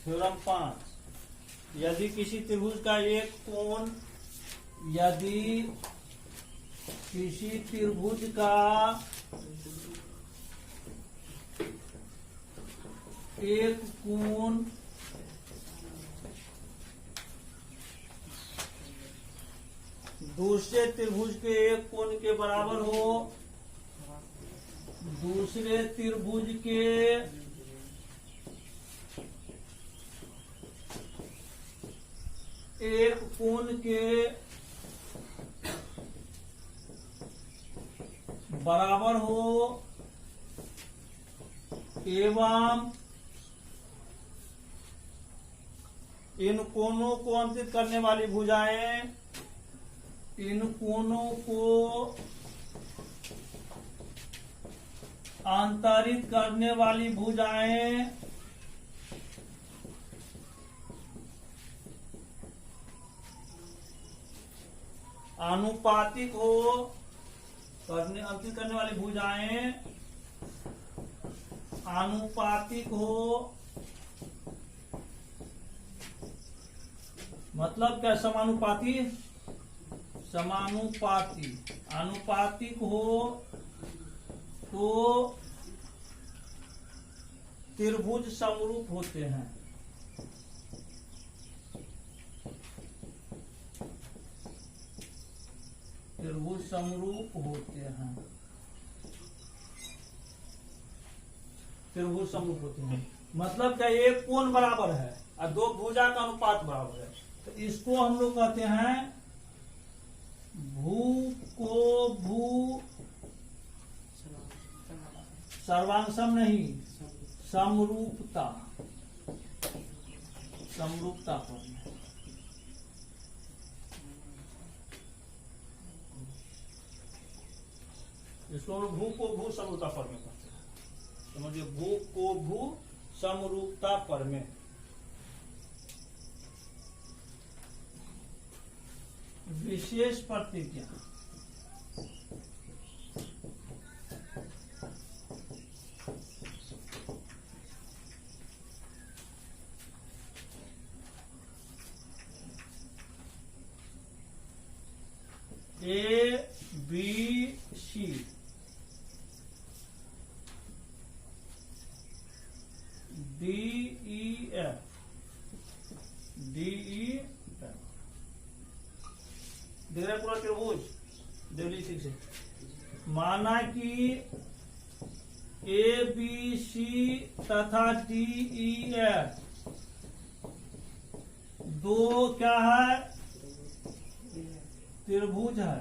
Theorem 5, यदि किसी त्रिभुज का एक कोण, यदि किसी त्रिभुज का एक कोण दूसरे त्रिभुज के एक कोण के बराबर हो, दूसरे त्रिभुज के एक कोण के बराबर हो एवं इन कोणों को अंकित करने वाली भुजाएं, इन कोणों को अंतरित करने वाली भुजाएं आनुपातिक हो, अंकित करने वाली भुजाएं आनुपातिक हो, मतलब क्या, समानुपाती, समानुपाती, आनुपातिक हो तो त्रिभुज समरूप होते हैं। त्रिभुज समरूप होते हैं, त्रिभुज समरूप होते हैं मतलब क्या, एक कोण बराबर है और दो भुजा का अनुपात बराबर है, तो इसको हम लोग कहते हैं भू को भू सर्वांशम नहीं, समरूपता, समरूपता पर इसको हम भू को भू समरूपता पर में कहते हैं। समझिए, भू को भू समरूपता पर में। विशेष प्रतिज्ञा, A B C D E F, D E F, देख रहे पूरा त्रिभुज दिल्ली से। माना कि ए बी सी तथा डी ई एफ दो क्या है, त्रिभुज है,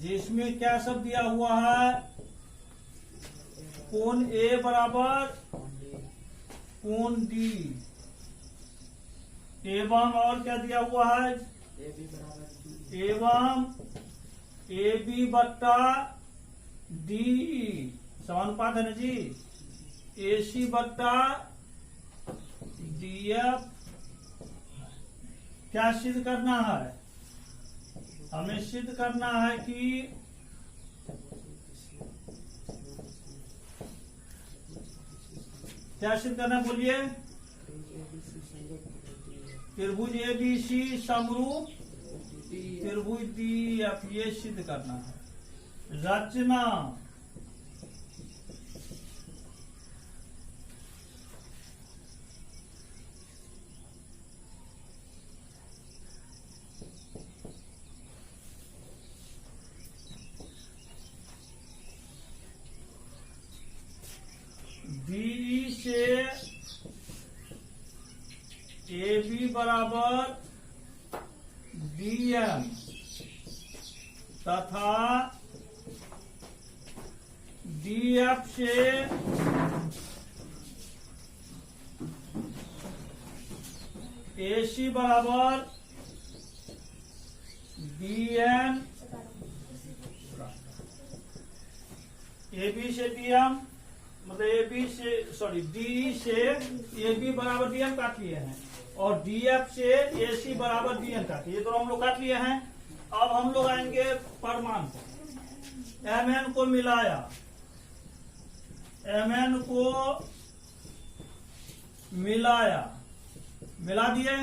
जिसमें क्या सब दिया हुआ है, कोण ए बराबर कोण डी, एवं और क्या दिया हुआ है, एवं ए बी बट्टा डी, समानुपात है ना जी, ए सी बट्टा डी एफ। क्या सिद्ध करना है, हमें सिद्ध करना है कि क्या सिद्ध करना, बोलिए, त्रिभुज ए बी सी समरूप त्रिभुज डी एफ, ये सिद्ध करना है। रचना, डी से ए बी बराबर डी एम तथा डी एफ से ए सी बराबर डी एम, ए बी से डी एम, मतलब ए बी से सॉरी डी से ए बी बराबर डी एम काट लिए हैं, और डी एफ से ए सी बराबर डी एम काट, ये तो हम लोग काट लिए हैं। अब हम लोग आएंगे परमाणु को, एम एन को मिलाया, एम एन को मिलाया, मिला दिए।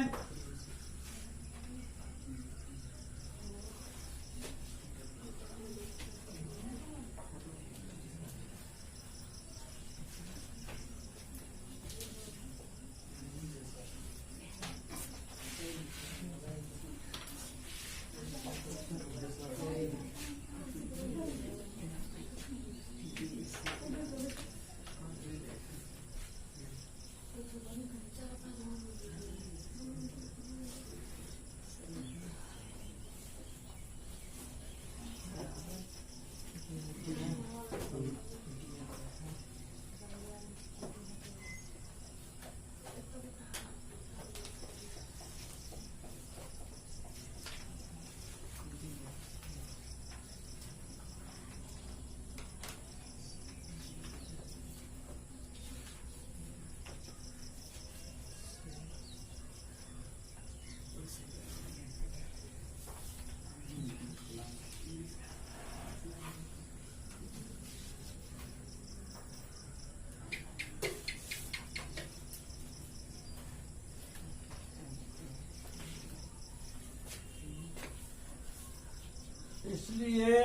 इसलिए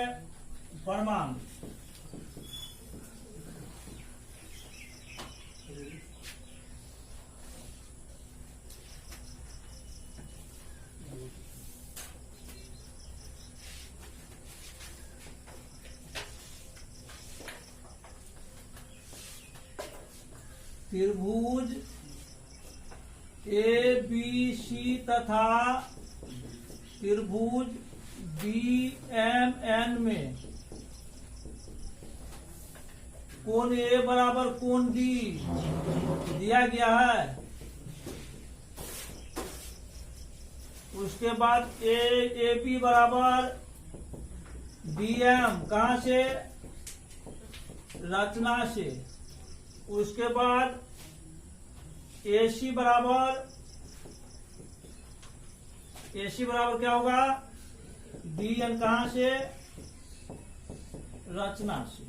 परमाणु त्रिभुज ए बी सी तथा त्रिभुज डी एम एन में कोण ए बराबर कोण डी दिया गया है। उसके बाद ए बी बराबर डी एम, कहां से? रचना से। उसके बाद ए सी बराबर क्या होगा? डी एन, कहां से? रचना से।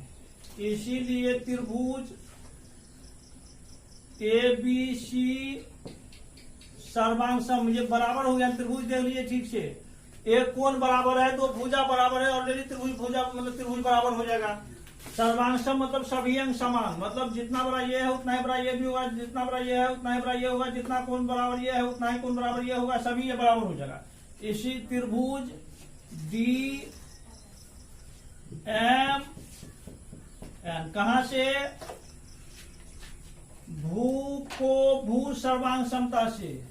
इसीलिए त्रिभुज ए बी सी सर्वांग सम, ये बराबर हो गया। त्रिभुज देख लीजिए ठीक से, एक कोण बराबर है, दो भुजा बराबर है, ऑलरेडी त्रिभुज भुजा मतलब त्रिभुज बराबर हो जाएगा। सर्वांग सम मतलब सभी अंग समान, मतलब जितना बड़ा ये है उतना ही बड़ा ये भी होगा, जितना बड़ा ये है उतना ही बड़ा ये होगा, जितना कोण बराबर ये है उतना ही कोण बराबर ये होगा, सभी ये बराबर हो जाएगा। इसी त्रिभुज डी एम एन, कहां से? भू को भू सर्वांग समता से,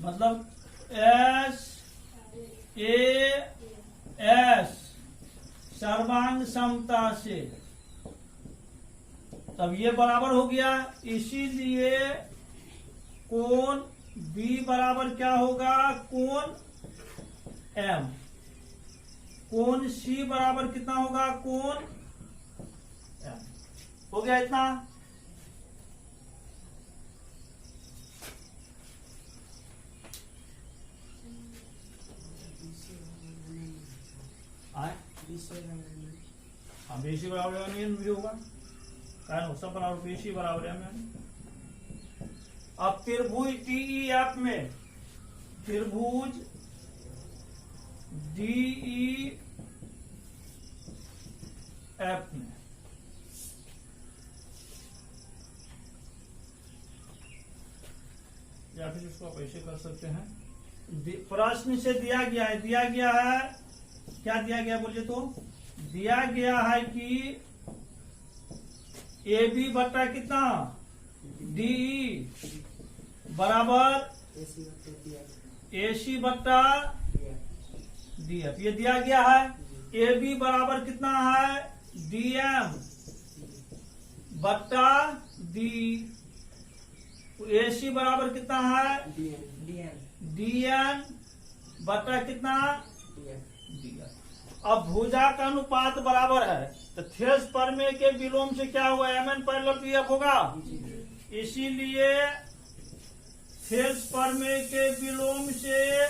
मतलब एस ए एस सर्वांग समता से, तब ये बराबर हो गया। इसीलिए कोण बी बराबर क्या होगा? कोण एम। कोण सी बराबर कितना होगा? कोण एम। हो गया इतना। हाँ, बीसी बराबर भी होगा, सब बराबर, बीसी बराबर है। अब त्रिभुज डी एफ में, त्रिभुज डी एफ में या फिर इसको आप ऐसे कर सकते हैं। प्रश्न से दिया गया है, क्या दिया गया बोलिए तो? दिया गया है कि ए बी बट्टा कितना? डी बराबर ए सी बट्टा डी एफ, ये दिया गया है। ए बी बराबर कितना है? डी एम बट्टा डी। ए सी बराबर कितना है? डी एन बट्टा कितना? D N. अब भुजा का अनुपात बराबर है, तो थेस परमे के विलोम से क्या हुआ? M N parallel P F होगा। इसीलिए थेस परमे के विलोम से,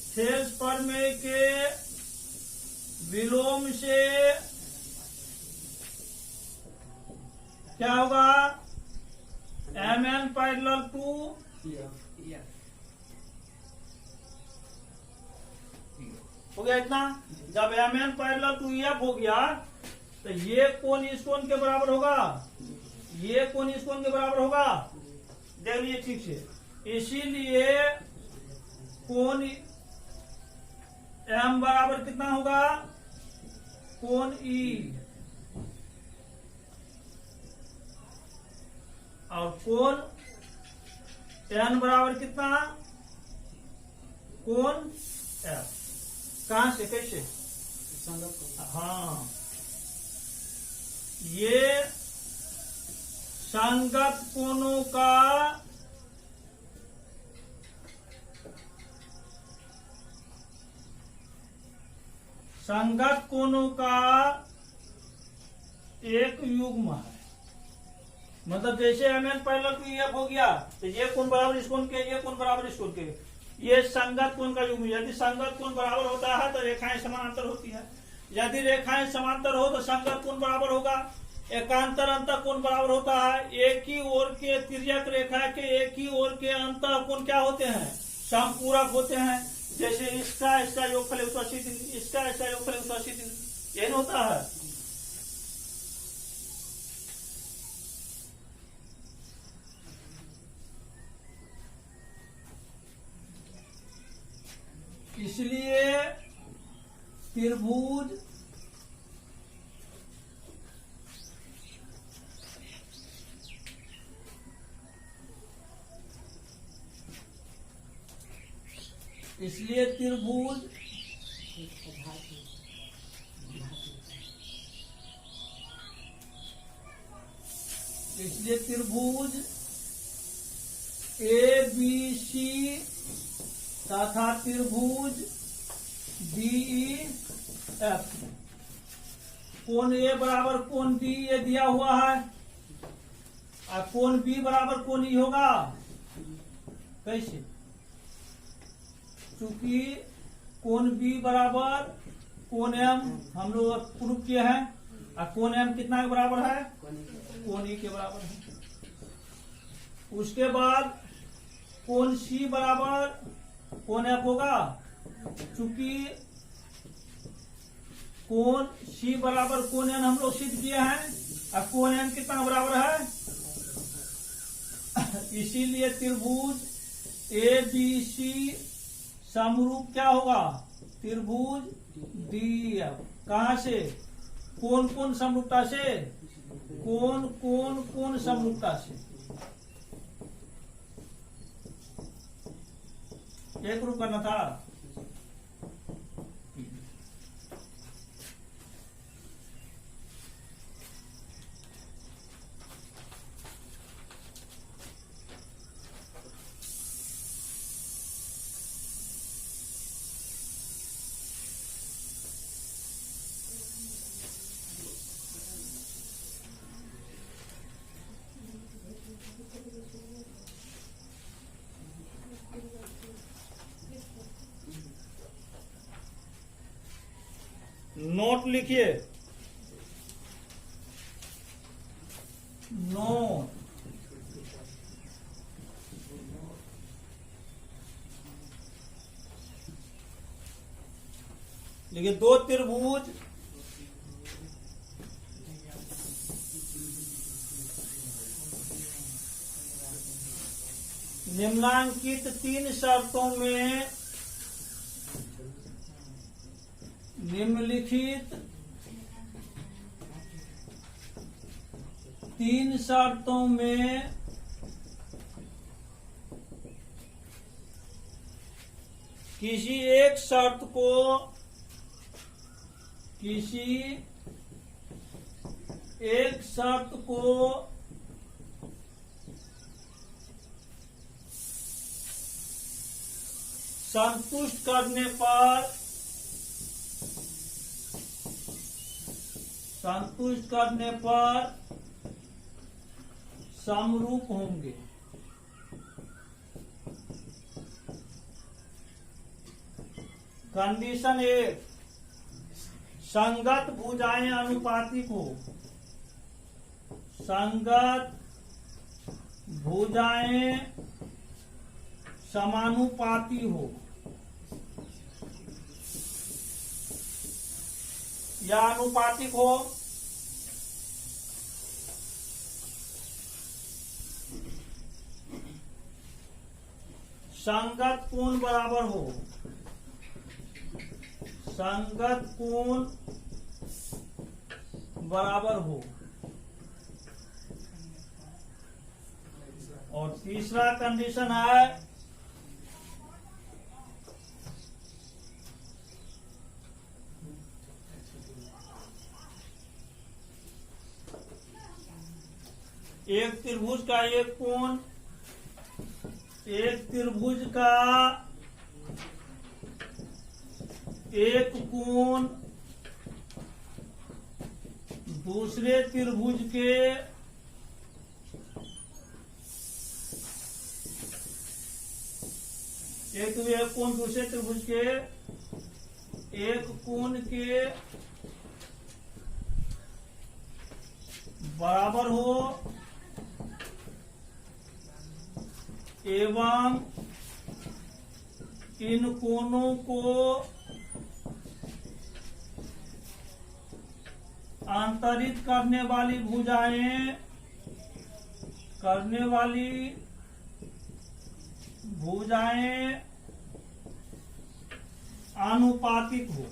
थेस परमे के विलोम से क्या होगा? M M N parallel to हो गया इतना। जब M N parallel to F हो गया तो ये कोण इस कोण के बराबर होगा, ये कोण इस कोण के बराबर होगा। देख लीजिए ठीक से। इसीलिए कोण एम बराबर कितना होगा, कोण ई, और कोण एन बराबर कितना, कोण एफ। कहां से कैसे, हाँ ये संगत कोणों का संगत कोणों का एक युग्म है। मतलब जैसे M N parallel to F हो गया तो ये कोण बराबर इस कोण के, ये कोण बराबर इस कोण के, ये संगत कोण का युग्म। यदि संगत कोण बराबर होता है तो रेखाएं समानांतर होती है। यदि रेखाएं समांतर हो तो संगत कोण बराबर होगा। एकांतर अंतर कोण बराबर होता है। एक ही ओर के तिर्यक रेखा के एक ही ओर के अंतर कोण क्या होते हैं, समपूरक होते हैं। जैसे इसका योगफल 180 डिग्री, इसका योगफल 180 डिग्री, यही होता है। इसलिए त्रिभुज इसलिए त्रिभुज ए बी सी तथा त्रिभुज डी ई एफ, कोण ए बराबर कोण डी ये दिया हुआ है, और कोण बी बराबर कोण ई होगा। कैसे, चूंकि कोण बी बराबर कोण एम हम लोग प्रूव किए हैं, और कोण एम कितना के बराबर है, कोण ई के बराबर है। उसके बाद कोण सी बराबर कोण एफ होगा, चूंकि कोण सी बराबर कोण एन हम लोग सिद्ध किए हैं, और कोण एन कितना बराबर है। इसीलिए त्रिभुज ए बी सी समरूप क्या होगा, त्रिभुज डी एफ। कहां से, कौन कौन समरूपता से, कौन समरूपता से, एक रूप करना था। नोट लिखिए, नोट लिखिए। दो त्रिभुज निम्नांकित तीन शर्तों में निम्नलिखित तीन शर्तों में किसी एक शर्त को संतुष्ट करने पर समरूप होंगे। कंडीशन एक, संगत भुजाएं अनुपातिक हो, संगत भुजाएं समानुपाती हो या अनुपातिक हो, संगत कोण बराबर हो, संगत कोण बराबर हो, और तीसरा कंडीशन है एक त्रिभुज का एक कोण, एक त्रिभुज का एक कोण दूसरे त्रिभुज के एक कोण दूसरे त्रिभुज के एक कोण के बराबर हो एवं इन कोणों को अंतरित करने वाली भुजाएं आनुपातिक हो।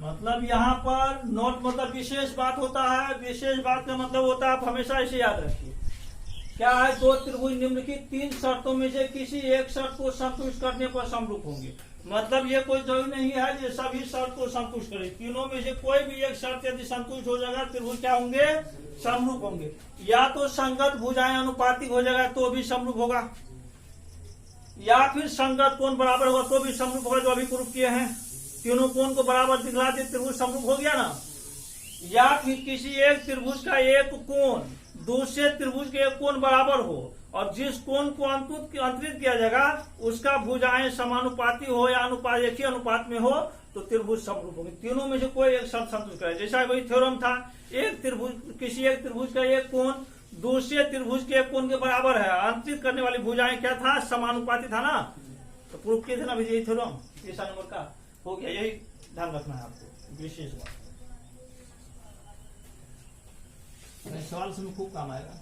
मतलब यहाँ पर नोट मतलब विशेष बात होता है, विशेष बात का मतलब होता है, आप हमेशा इसे याद रखिए। क्या है, दो त्रिभुज निम्नलिखित तीन शर्तों में से किसी एक शर्त को संतुष्ट करने पर समरूप होंगे। मतलब ये कोई जरूरी नहीं है ये सभी शर्त को संतुष्ट करे, तीनों में से कोई भी एक शर्त यदि संतुष्ट हो जाएगा त्रिभुज क्या होंगे, समरूप होंगे। या तो संगत भुजाएं अनुपातिक हो जाएगा तो भी समरूप होगा, या फिर संगत कोण बराबर होगा तो भी समरूप होगा, जो अभी प्रूफ किए हैं। तीनों कोण को बराबर दिखला दे त्रिभुज समरूप हो गया ना। या फिर किसी एक त्रिभुज का एक कोण दूसरे त्रिभुज के एक कोण बराबर हो और जिस कोण को अंतरित किया जाएगा उसका भुजाएं समानुपाती हो या अनुपात एक ही अनुपात में हो तो त्रिभुज समरूप होंगे। तीनों में से कोई एक शर्त संतुष्ट करे। जैसा वही थ्योरम था, एक त्रिभुज किसी एक त्रिभुज का एक कोण दूसरे त्रिभुज के एक कोण के बराबर है, अंतरित करने वाली भुजाएं क्या था, समानुपाती था ना। तो प्रूफ किए थे ना यही थ्योरम, तीसरा नंबर का हो गया। यही ध्यान रखना है आपको, विशेष बात सवाल से खूब काम आएगा।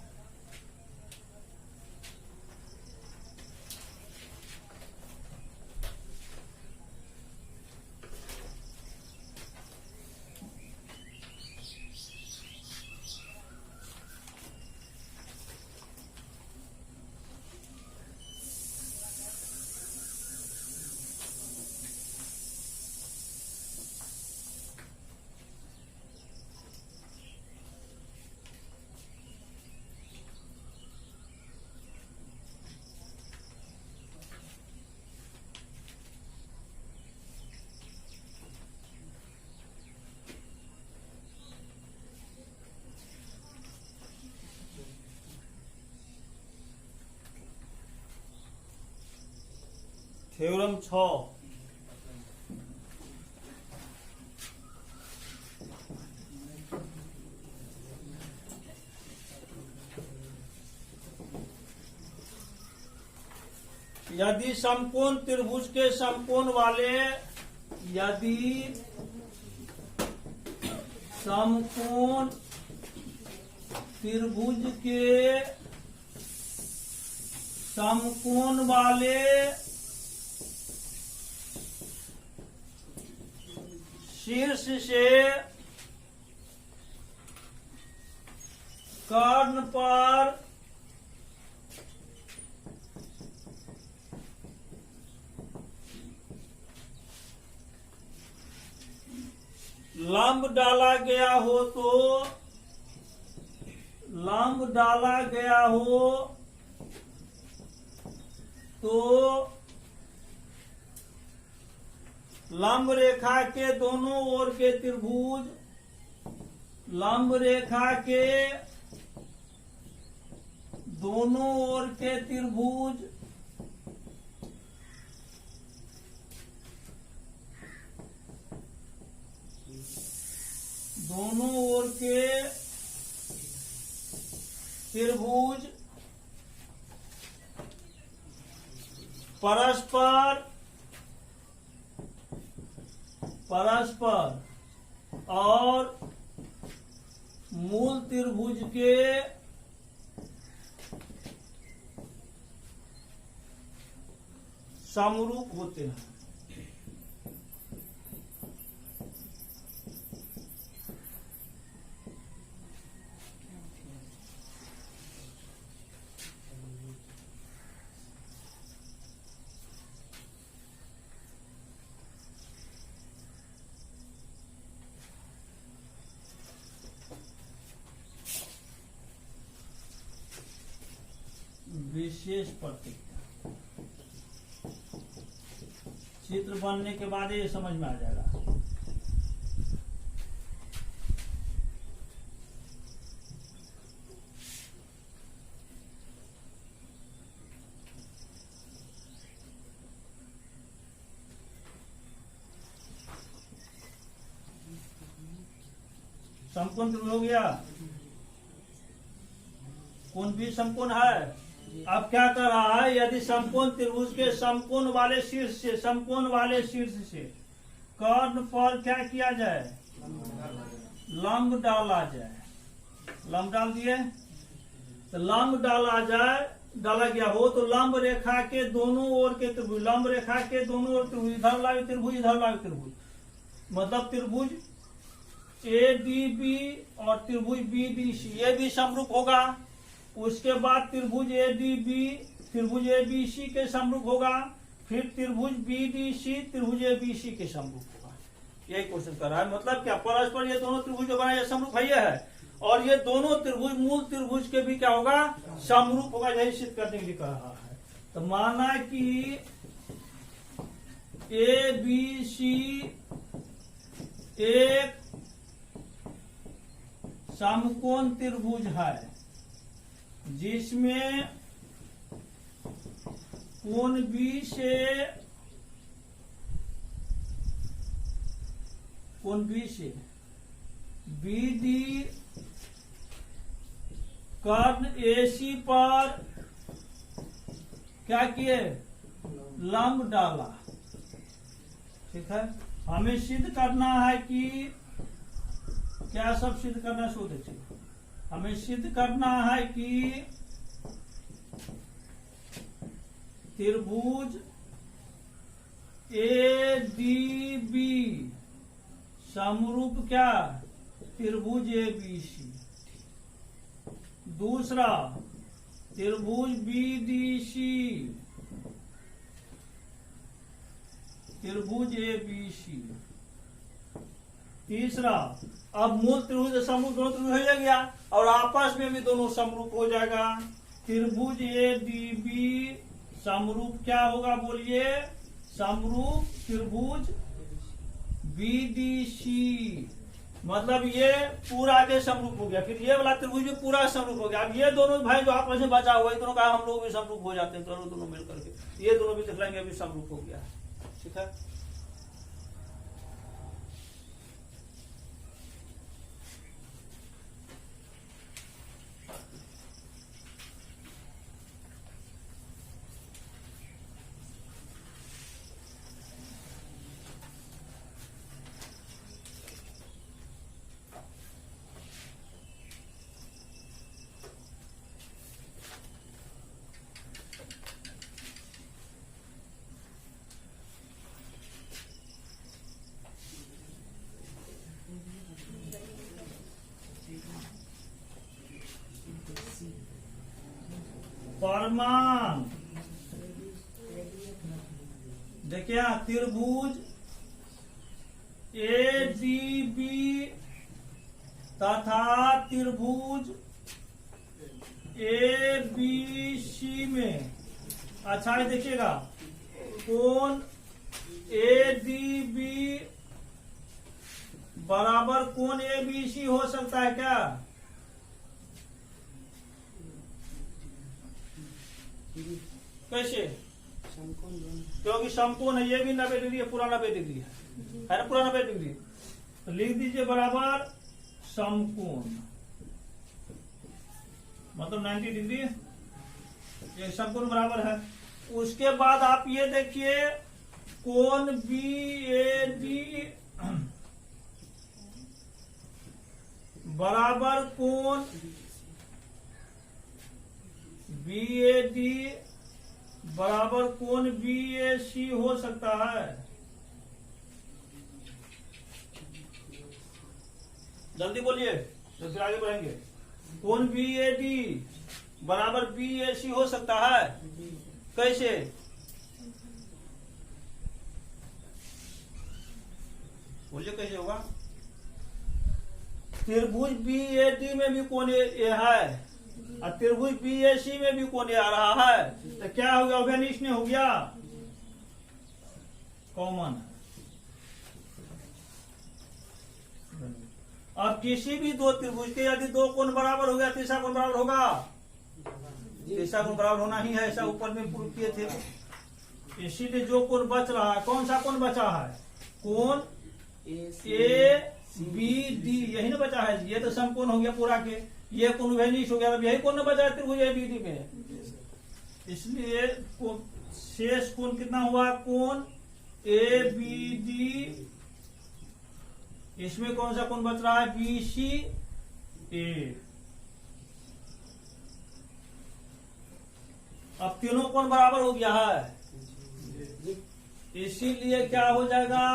थ्योरम 6, यदि समकोण त्रिभुज के समकोण वाले यदि समकोण त्रिभुज के समकोण वाले शीर्ष से कर्ण पर लंब डाला गया हो तो लंब रेखा के दोनों ओर के त्रिभुज लंब रेखा के दोनों ओर के त्रिभुज दोनों के त्रिभुज परस्पर और मूल त्रिभुज के समरूप होते हैं। विशेष प्रतीक चित्र बनने के बाद ये समझ में आ जाएगा। समकोण त्रिभुज हो गया। कोण भी समकोण है। अब क्या कर रहा है, यदि समकोण त्रिभुज के समकोण वाले शीर्ष से कर्ण पर क्या किया जाए, लंब डाला जाए। लंब डाल दिए तो लंब डाला गया हो तो लंब रेखा के दोनों ओर के त्रिभुज, लंब रेखा के दोनों ओर त्रिभुज, इधर लागे त्रिभुज, इधर लागे त्रिभुज, मतलब त्रिभुज ADB और त्रिभुज BDC ये भी समरूप होगा। उसके बाद त्रिभुज ABC के समरूप होगा। फिर त्रिभुज BDC त्रिभुज ABC के समरूप होगा। यही क्वेश्चन कर रहा है। मतलब क्या, परस्पर ये दोनों त्रिभुज जो बना ये समरूप है और ये दोनों त्रिभुज मूल त्रिभुज के भी क्या होगा, समरूप होगा। यही सिद्ध करने के लिए कह रहा है। तो माना कि ABC एक समकोण त्रिभुज है जिसमें कोण B से BD कर्ण AC पर क्या किए, लंब डाला। ठीक है, हमें सिद्ध करना है कि क्या सब सिद्ध करना है। सो देखिए, हमें सिद्ध करना है कि त्रिभुज ADB समरूप क्या, त्रिभुज ABC। दूसरा त्रिभुज BDC त्रिभुज ABC। तीसरा, अब मूल त्रिभुज समरूप दोनों त्रिभुज हो गया और आपस में भी दोनों समरूप हो जाएगा। त्रिभुज ADB समरूप क्या होगा, बोलिए, समरूप त्रिभुज BDC। मतलब ये पूरा के समरूप हो गया। फिर ये वाला त्रिभुज भी पूरा समरूप हो गया। अब ये दोनों भाई जो आपस में बचा हुआ है, दोनों का हम लोग भी समरूप हो जाते हैं। दोनों मिलकर के ये दोनों भी देख लेंगे, अभी समरूप हो गया। ठीक है, परमान देखिए, त्रिभुज ADB तथा त्रिभुज ABC में, अच्छा देखिएगा, कोण ADB बराबर कोण ABC हो सकता है क्या? कैसे? क्योंकि समकोण है, ये भी 90 डिग्री है, पूरा 90 डिग्री है ना, पूरा 90 डिग्री। तो लिख दीजिए बराबर समकोण, मतलब 90 डिग्री ये समकोण बराबर है। उसके बाद आप ये देखिए कोण BAD बराबर कोण BAD बराबर कोण BAC हो सकता है। जल्दी बोलिए तो फिर आगे बढ़ेंगे। कोण BAD बराबर BAC हो सकता है, कैसे? बोलिए कैसे होगा? त्रिभुज BAD में भी कोण A है और त्रिभुज BAC में भी कोण A आ रहा है, तो क्या हो गया? उभयनिष्ठ हो गया, कॉमन। अब किसी भी दो त्रिभुज के यदि दो कोण बराबर हो गया, तीसरा कोण बराबर होगा, तीसरा कोण बराबर होना ही है, ऐसा ऊपर में प्रूव किए थे। इसीलिए जो कोण बच रहा है, कौन सा कोण बचा है? कोण ABD, यही ना बचा है। ये तो समकोण हो गया पूरा के, ये कोण उभयनिष्ठ हो गया, अब यही कोण बचा है त्रिभुज ABD में। इसलिए शेष कोण कितना हुआ? कोण ABD। इसमें कौन सा कोण बच रहा है? BCA। अब तीनों कोण बराबर हो गया है, इसीलिए क्या हो जाएगा?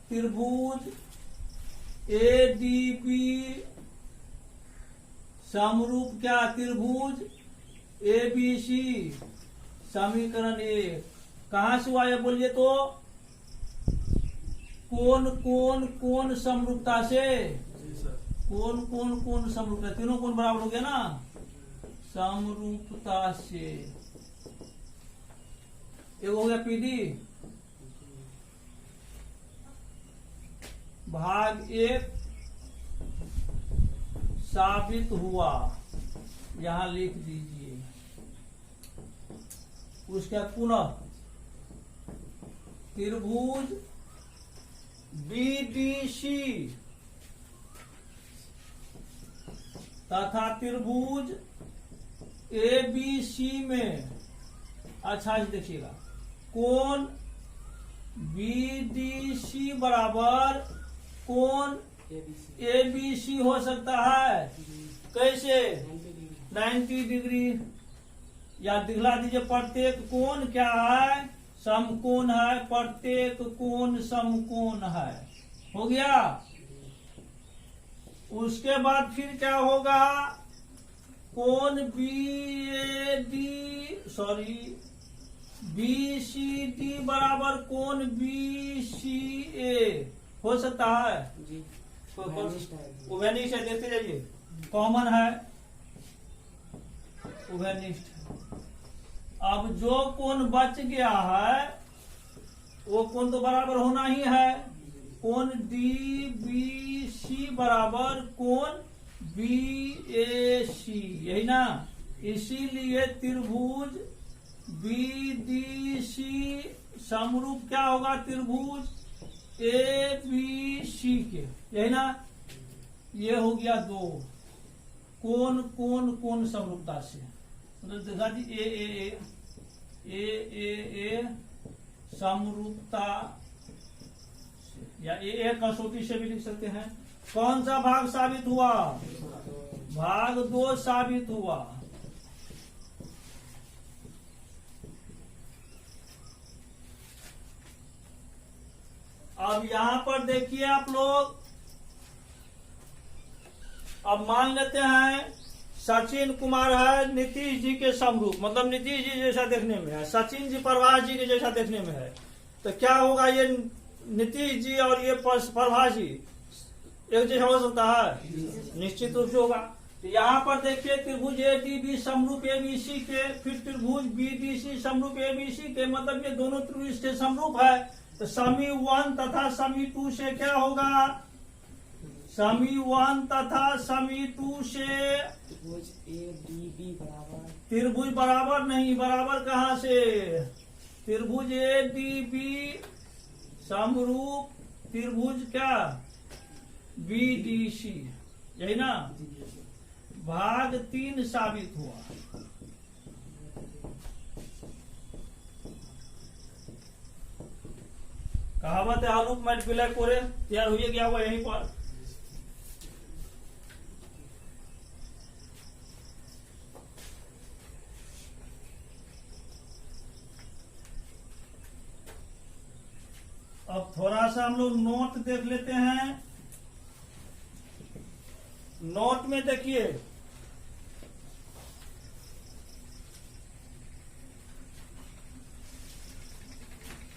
त्रिभुज ADB समरूप क्या? त्रिभुज ABC। समीकरण 1 कहां से हुआ ये बोलिए तो? कोण कोण कोण समरूपता से। कोण कोण कोण समरूपता, तीनों कोण बराबर हो गया ना, समरूपता से। एक हो गया PD। भाग 1 साबित हुआ, यहां लिख दीजिए। उसके पुनः त्रिभुज BDC तथा त्रिभुज ABC में, अच्छा देखिएगा, कोण BDC बराबर कोण ABC हो सकता है, कैसे? 90 डिग्री। या दिखला दीजिए, प्रत्येक कोण क्या है? समकोण है, प्रत्येक कोण समकोण है। हो गया। उसके बाद फिर क्या होगा? कोण BCD बराबर कोण BCA हो सकता है जी। उभयनिष्ठ है, देखते जाइए, कॉमन है, उभयनिष्ठ। अब जो कोण बच गया है वो कोण तो बराबर होना ही है। कोण DBC बराबर कोण BAC, यही ना। इसीलिए त्रिभुज BDC समरूप क्या होगा? त्रिभुज ABC के, यही ना। ये हो गया 2 कोण कोण कोण समरूपता से, मतलब देखा जी ए समरूपता, या ए कसौटी से भी लिख सकते हैं। कौन सा भाग साबित हुआ? भाग 2 साबित हुआ। अब यहां पर देखिए आप लोग, अब मान लेते हैं सचिन कुमार है नीतीश जी के समरूप, मतलब नीतीश जी जैसा देखने में है, सचिन जी प्रभास जी के जैसा देखने में है, तो क्या होगा? ये नीतीश जी और ये प्रभास जी एक जैसा हो सकता है? निश्चित रूप से होगा। तो यहाँ पर देखिए त्रिभुज ADB समरूप ABC के, फिर त्रिभुज BDC समरूप ABC के, मतलब ये दोनों त्रिभुज के समरूप है। तो समी 1 तथा समी 2 से क्या होगा? समी 1 तथा समी 2 से त्रिभुज ADB बराबर, त्रिभुज बराबर नहीं, बराबर कहाँ से? त्रिभुज ADB समरूप त्रिभुज क्या? BDC। यही ना, जी जी। भाग 3 साबित हुआ। कहावत है आलू मैट ब्लैक कोरे तैयार हुई गया हुआ यहीं पर। अब थोड़ा सा हम लोग नोट देख लेते हैं। नोट में देखिए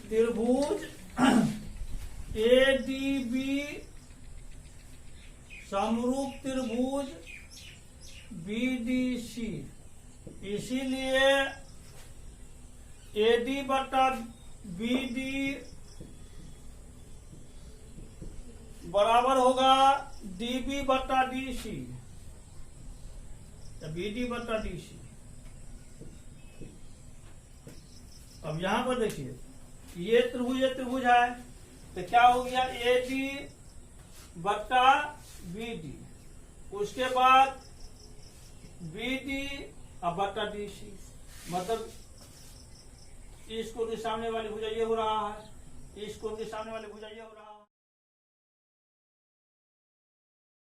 त्रिभुज एडीबी समरूप त्रिभुज बीडीसी, इसीलिए एडी बटा बीडी बराबर होगा डीबी बटा डीसी, बीडी बटा डीसी। अब यहां पर देखिए ये त्रिभुज है, तो क्या हो गया एडी बटा बीडी, उसके बाद बीडी अब बटा डीसी, मतलब इस कोण के सामने वाली भुजा ये हो रहा है, इस कोण के सामने वाली भुजा ये हो रहा है।